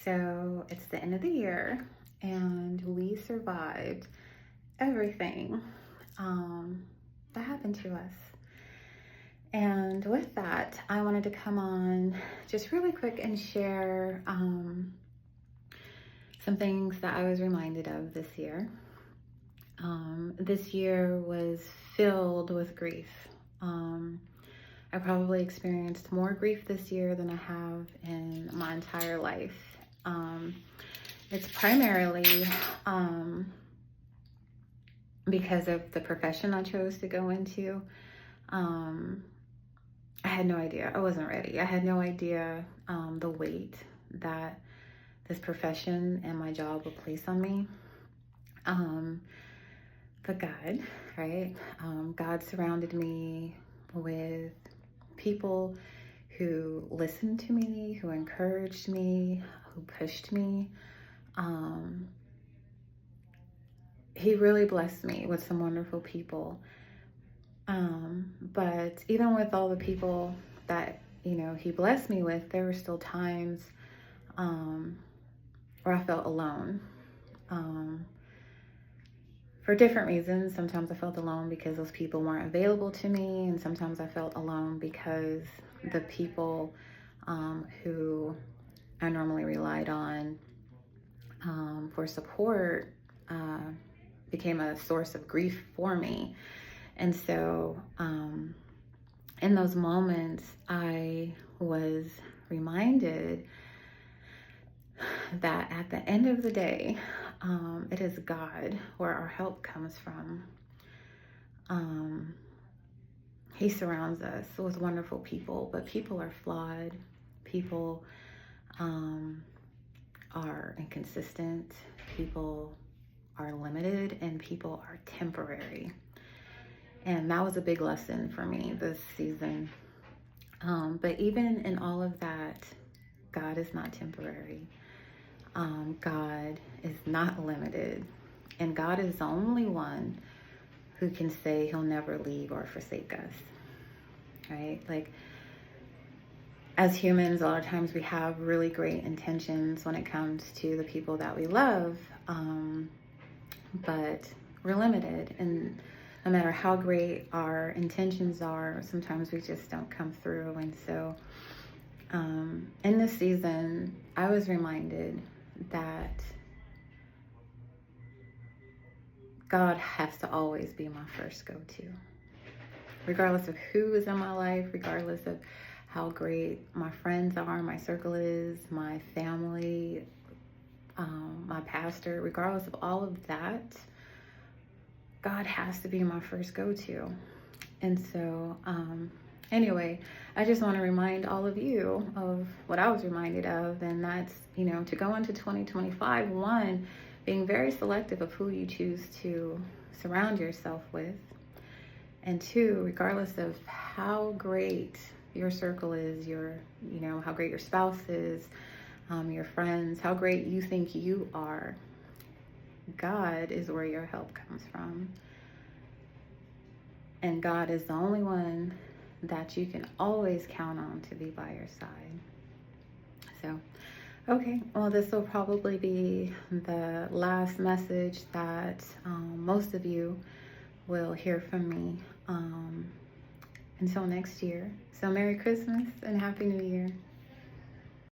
So it's the end of the year, and we survived everything that happened to us. And with that, I wanted to come on just really quick and share some things that I was reminded of this year. This year was filled with grief. I probably experienced more grief this year than I have in my entire life. It's primarily because of the profession I chose to go into. I had no idea. I wasn't ready. I had no idea the weight that this profession and my job would place on me. But God, right? God surrounded me with people who listened to me, who encouraged me, who pushed me. He really blessed me with some wonderful people. But even with all the people that, he blessed me with, there were still times where I felt alone. For different reasons. Sometimes I felt alone because those people weren't available to me, and sometimes I felt alone because the people who I normally relied on for support became a source of grief for me. And so in those moments, I was reminded that at the end of the day, it is God where our help comes from. He surrounds us with wonderful people, but people are flawed. People are inconsistent. People are limited, and people are temporary. And that was a big lesson for me this season. But even in all of that, God is not temporary. God is not limited. And God is the only one who can say he'll never leave or forsake us, right? Like, as humans, a lot of times we have really great intentions when it comes to the people that we love, but we're limited. And no matter how great our intentions are, sometimes we just don't come through. And so in this season, I was reminded that God has to always be my first go-to. Regardless of who is in my life, regardless of how great my friends are, my circle is, my family, my pastor, regardless of all of that, God has to be my first go-to. And so, anyway, I just want to remind all of you of what I was reminded of, and that's, to go into 2025, one, being very selective of who you choose to surround yourself with, and two, regardless of how great your circle is, how great your spouse is, your friends, how great you think you are, God is where your help comes from. And God is the only one that you can always count on to be by your side. So, okay, well, this will probably be the last message that most of you will hear from me until next year. So Merry Christmas and Happy New Year.